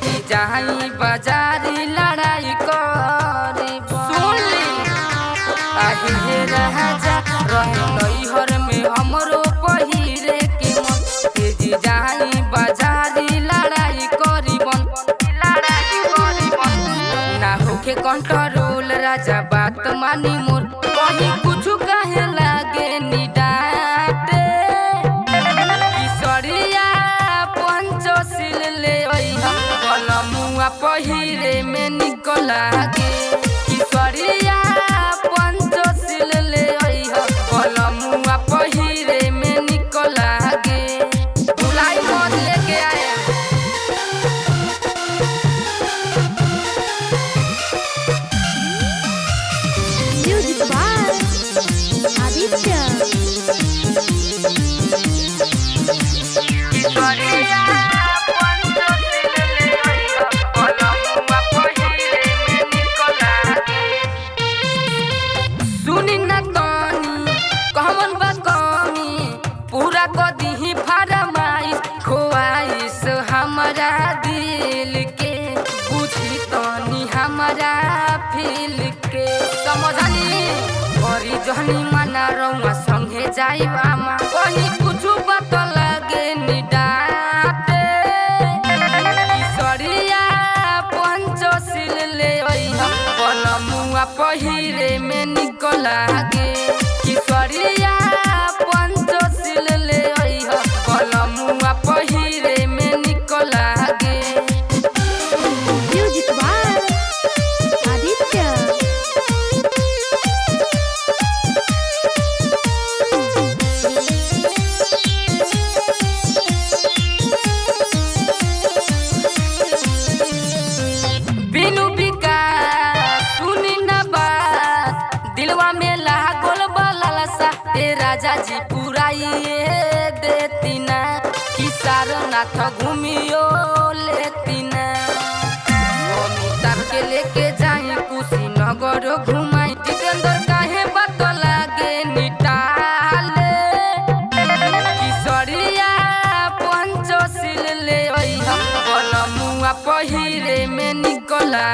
जी जाई बाजारी लड़ाई करी सुनली आही हे राजा रही हर में हमरो पहिरे के मन जी जाई बाजारी लड़ाई करी बन ना होके कंट्रोल राजा बात मानी मोर कहीं कुछ कहे लागे नी डांटे किशोरिया पंचशील ले अइहा कलमुआ पहिरे में निकला गे किशोरिया पंचशील ले अइहा कलमुआ पहिरे में निकला गे भुलाई मत लेके आए म्यूजिक बाय आदित्य सुनी ना तनी कहवन बा कमी पूरा क दीही फरमाइश ख्वाइश हमारा दिल के बुझी तनी हमारा फील के समझनी करी जहनी मना रउआ संगे जाई बामा कहीं कुछ बात लागे नी डांटे किशोरिया पंचशील ले अइहा कलमुआ पहिरे में निकला गे किशोरिया पंचशील ले अइहा कलमुआ पहिरे में निकला गे म्यूजिक बाय आदित्य बिनु विकास सुनी ना बात दिलवा में लागल बलसा ए राजा जी पुराइए देती ना कि सारनाथ घूमियो लेती ना अमिताभ के लेके जाई कुशीनगर घुमाई जितेंद्र काहे बात लागे निटाले किशोरिया पंचशील ले अइहा कलमुआ पहिरे में निकला